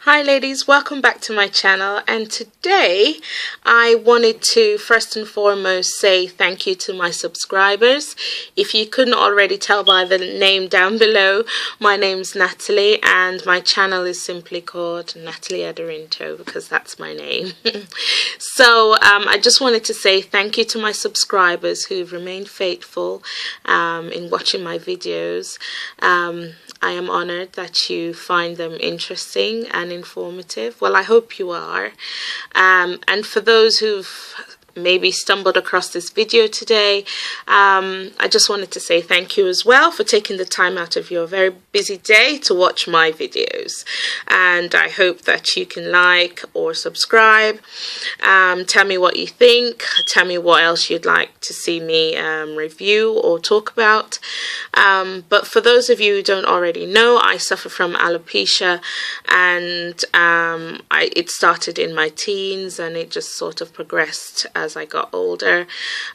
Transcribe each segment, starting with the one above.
Hi ladies, welcome back to my channel, and today I wanted to first and foremost say thank you to my subscribers. If you couldn't already tell by the name down below, my name's Natalie and my channel is simply called Natalie Adarinto because that's my name. So I just wanted to say thank you to my subscribers who've remained faithful in watching my videos. I am honored that you find them interesting and informative. Well, I hope you are. And for those who've maybe stumbled across this video today, I just wanted to say thank you as well for taking the time out of your very busy day to watch my videos. And I hope that you can like or subscribe. Tell me what you think. Tell me what else you'd like to see me review or talk about. But for those of you who don't already know, I suffer from alopecia, and it started in my teens and it just sort of progressed as I got older.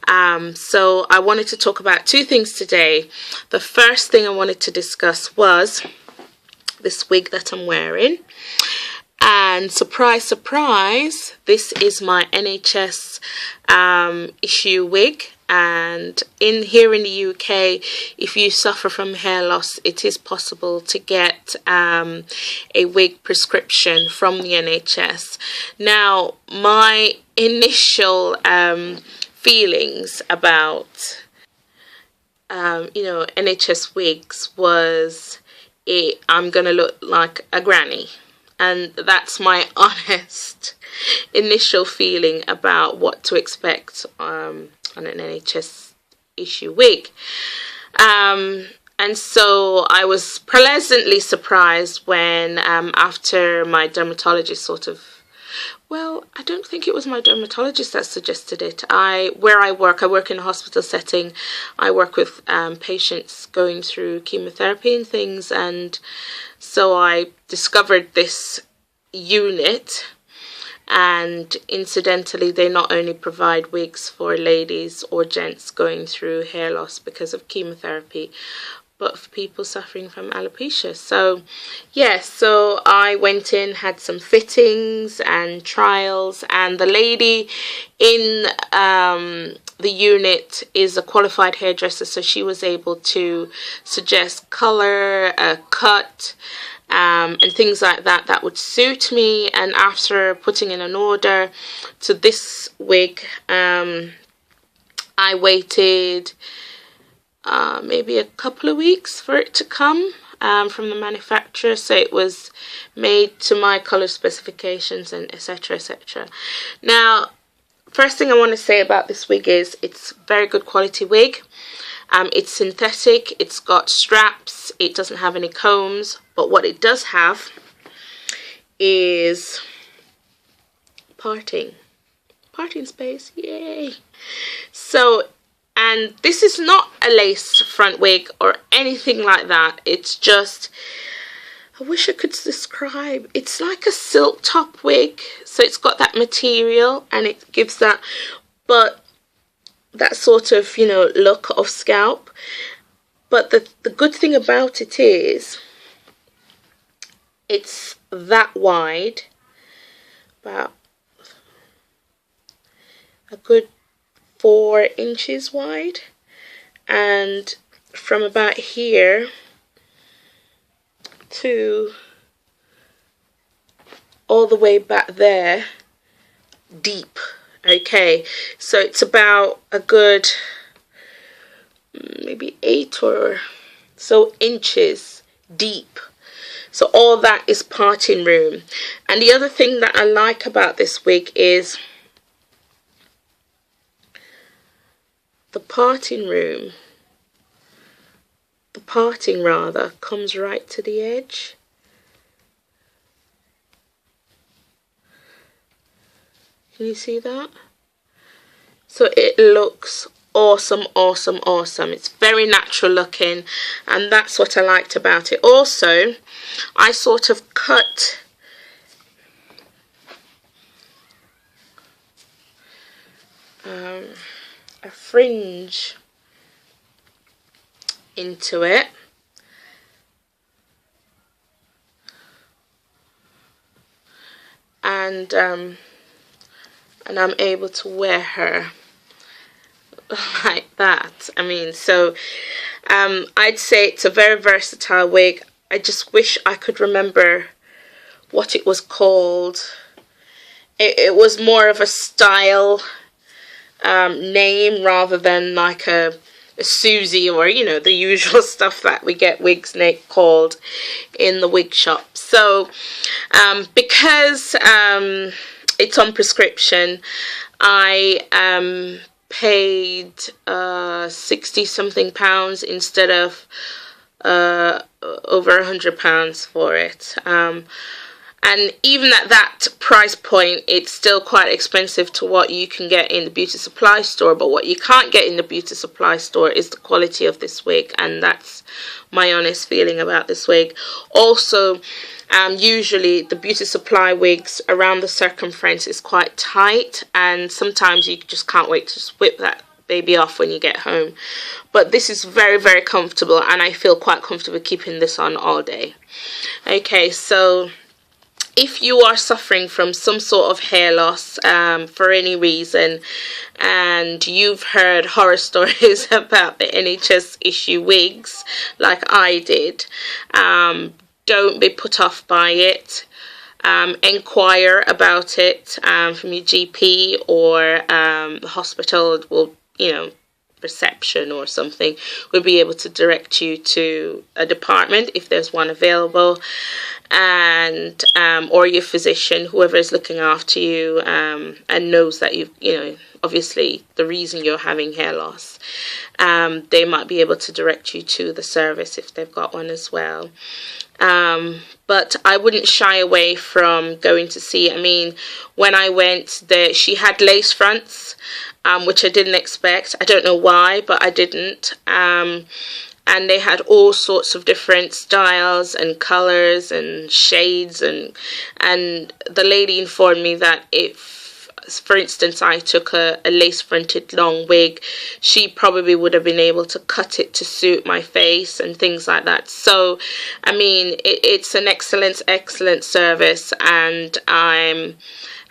So I wanted to talk about two things today. The first thing I wanted to discuss was this wig that I'm wearing. And surprise, surprise, this is my NHS issue wig. And here in the UK, if you suffer from hair loss, it is possible to get a wig prescription from the NHS. Now, my initial feelings about NHS wigs was I'm gonna look like a granny. And that's my honest initial feeling about what to expect on an NHS issue wig. And so I was pleasantly surprised when after my dermatologist sort of, well, I don't think it was my dermatologist that suggested it. Where I work in a hospital setting. I work with patients going through chemotherapy and things, and so I discovered this unit. And incidentally, they not only provide wigs for ladies or gents going through hair loss because of chemotherapy, but for people suffering from alopecia. So yes, so I went in, had some fittings and trials, and the lady in the unit is a qualified hairdresser, so she was able to suggest color, cut, and things like that would suit me. And after putting in an order to this wig, I waited maybe a couple of weeks for it to come from the manufacturer, so it was made to my color specifications and etc, etc. Now, first thing I want to say about this wig is it's very good quality wig. It's synthetic, it's got straps, it doesn't have any combs, but what it does have is parting space, yay! So, and this is not a lace front wig or anything like that. It's just, I wish I could describe, it's like a silk top wig. So it's got that material and it gives that, but that sort of, look of scalp. But the good thing about it is it's that wide, about a good 4 inches wide, and from about here to all the way back there, deep. Okay, so it's about a good maybe 8 or so inches deep. So all that is parting room. And the other thing that I like about this wig is the parting rather comes right to the edge. Can you see that? So it looks awesome, awesome, awesome. It's very natural looking, and that's what I liked about it. Also, I sort of cut a fringe into it and I'm able to wear her like that. I mean, so I'd say it's a very versatile wig. I just wish I could remember what it was called. It was more of a style name rather than like a Susie, or you know, the usual stuff that we get wigs called in the wig shop. So because it's on prescription, I paid 60 something pounds instead of over £100 for it. And even at that price point, it's still quite expensive to what you can get in the beauty supply store. But what you can't get in the beauty supply store is the quality of this wig, and that's my honest feeling about this wig. Also, usually the beauty supply wigs around the circumference is quite tight, and sometimes you just can't wait to just whip that baby off when you get home. But this is very, very comfortable, and I feel quite comfortable keeping this on all day. Okay, so if you are suffering from some sort of hair loss for any reason, and you've heard horror stories about the NHS issue wigs like I did, don't be put off by it. Inquire about it from your GP, or the hospital will, you know, reception or something will be able to direct you to a department if there's one available, and or your physician, whoever is looking after you, and knows that you know, obviously the reason you're having hair loss, they might be able to direct you to the service if they've got one as well. But I wouldn't shy away from going to see. I mean, when I went there, she had lace fronts, which I didn't expect. I don't know why, but I didn't. And they had all sorts of different styles and colors and shades, and the lady informed me that if, for instance, I took a lace fronted long wig, she probably would have been able to cut it to suit my face and things like that. So I mean, it's an excellent service, and I'm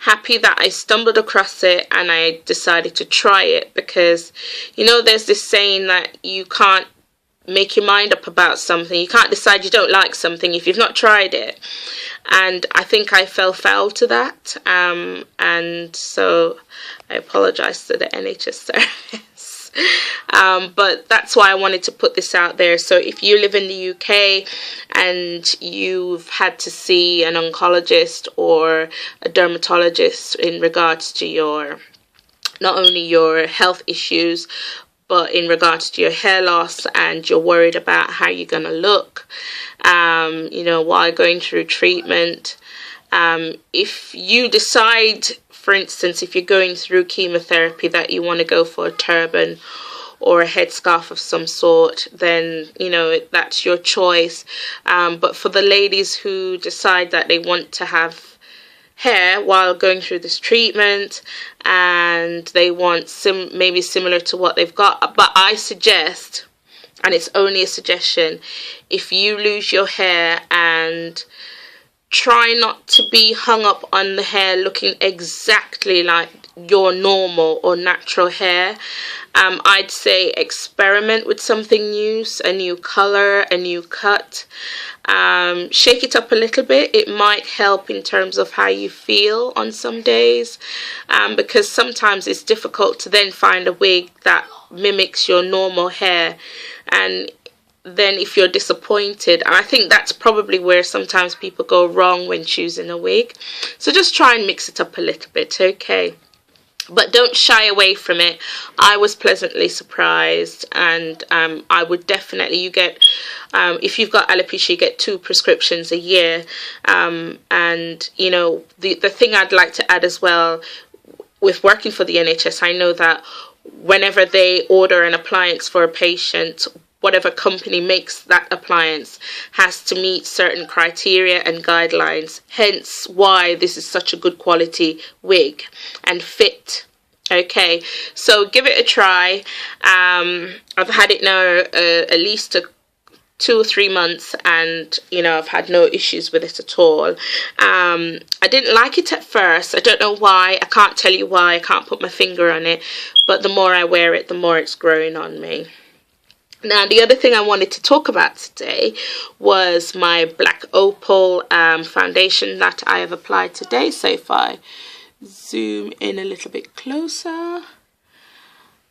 happy that I stumbled across it and I decided to try it, because you know, there's this saying that you can't make your mind up about something. You can't decide you don't like something if you've not tried it. And I think I fell foul to that. And so I apologize to the NHS service. But that's why I wanted to put this out there. So if you live in the UK and you've had to see an oncologist or a dermatologist in regards to your, not only your health issues, but in regards to your hair loss, and you're worried about how you're going to look, you know, while going through treatment. If you decide, for instance, if you're going through chemotherapy, that you want to go for a turban or a headscarf of some sort, then, you know, that's your choice. But for the ladies who decide that they want to have hair while going through this treatment, and they want maybe similar to what they've got, but I suggest, and it's only a suggestion, if you lose your hair, and try not to be hung up on the hair looking exactly like your normal or natural hair. I'd say experiment with something new, a new color, a new cut. Shake it up a little bit. It might help in terms of how you feel on some days, because sometimes it's difficult to then find a wig that mimics your normal hair, and then if you're disappointed, and I think that's probably where sometimes people go wrong when choosing a wig. So just try and mix it up a little bit, okay? But don't shy away from it. I was pleasantly surprised, and I would definitely, you get, if you've got alopecia, you get 2 prescriptions a year. And, you know, the thing I'd like to add as well, with working for the NHS, I know that whenever they order an appliance for a patient, whatever company makes that appliance has to meet certain criteria and guidelines, hence why this is such a good quality wig and fit. Okay, so give it a try. I've had it now at least 2 or 3 months, and you know, I've had no issues with it at all. I didn't like it at first. I don't know why. I can't tell you why. I can't put my finger on it, but the more I wear it, the more it's growing on me. Now, the other thing I wanted to talk about today was my black opal foundation that I have applied today. So if I zoom in a little bit closer,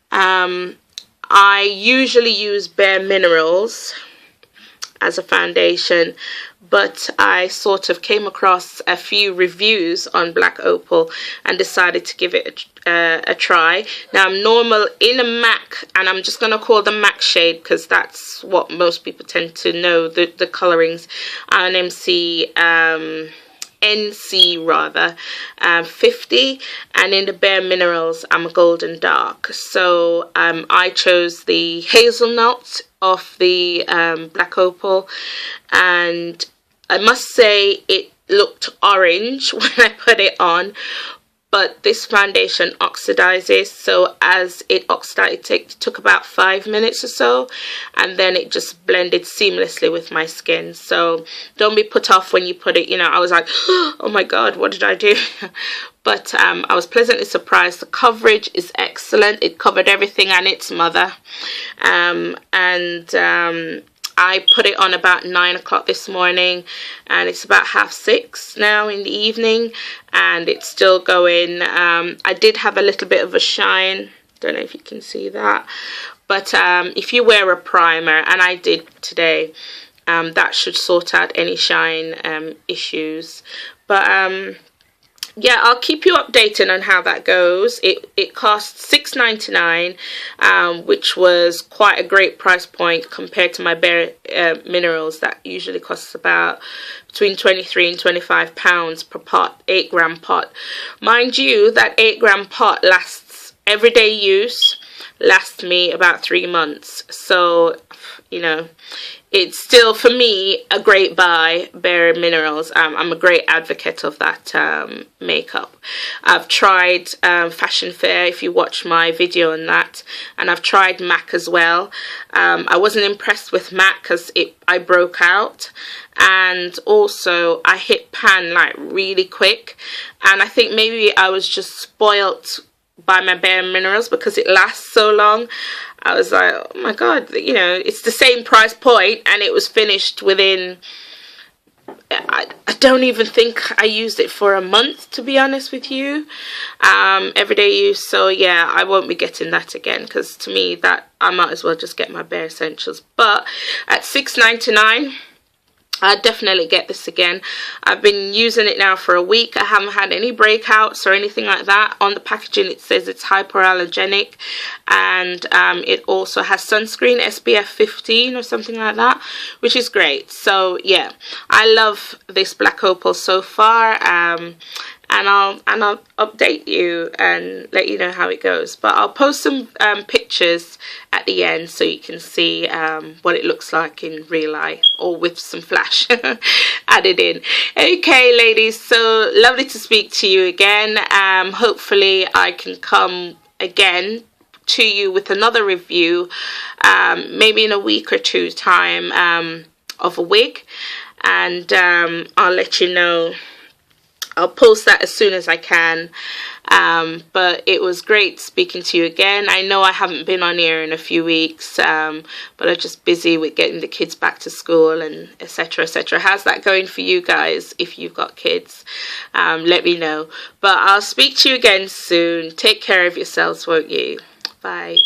I usually use Bare Minerals as a foundation, but I sort of came across a few reviews on black opal and decided to give it a try. Now, I'm normal in a MAC, and I'm just going to call the MAC shade because that's what most people tend to know, the colorings. NC rather, 50, and in the Bare Minerals I'm a golden dark. So I chose the hazelnut of the black opal, and I must say it looked orange when I put it on, but this foundation oxidizes, so as it oxidized, it took about 5 minutes or so, and then it just blended seamlessly with my skin. So don't be put off when you put it, you know, I was like, oh my god, what did I do? But I was pleasantly surprised. The coverage is excellent. It covered everything and its mother. I put it on about 9 o'clock this morning, and it's about 5:30 now in the evening, and it's still going. I did have a little bit of a shine. Don't know if you can see that, but if you wear a primer, and I did today, that should sort out any shine issues. But yeah, I'll keep you updated on how that goes. It cost $6.99, which was quite a great price point compared to my Bare Minerals that usually costs about between 23 and 25 pounds per pot, 8-gram pot. Mind you, that 8-gram pot lasts everyday use, lasts me about 3 months. So, you know, it's still, for me, a great buy, Bare Minerals. I'm a great advocate of that makeup. I've tried Fashion Fair, if you watch my video on that, and I've tried MAC as well. I wasn't impressed with MAC because I broke out, and also I hit pan like really quick, and I think maybe I was just spoilt by my Bare Minerals because it lasts so long. I was like, oh my god, you know, it's the same price point, and it was finished within, I don't even think I used it for a month, to be honest with you, everyday use. So yeah, I won't be getting that again, because to me, that I might as well just get my Bare Essentials. But at $6.99, I'd definitely get this again. I've been using it now for a week. I haven't had any breakouts or anything like that. On the packaging it says it's hypoallergenic, and it also has sunscreen, SPF 15 or something like that, which is great. So yeah, I love this black opal so far, and I'll update you and let you know how it goes. But I'll post some pictures at the end so you can see what it looks like in real life, or with some flash added in. Okay, ladies, so lovely to speak to you again. Hopefully I can come again to you with another review, maybe in a week or two time, of a wig, and I'll let you know. I'll post that as soon as I can. But it was great speaking to you again. I know I haven't been on here in a few weeks, but I'm just busy with getting the kids back to school and etc, etc. How's that going for you guys if you've got kids? Let me know. But I'll speak to you again soon. Take care of yourselves, won't you? Bye.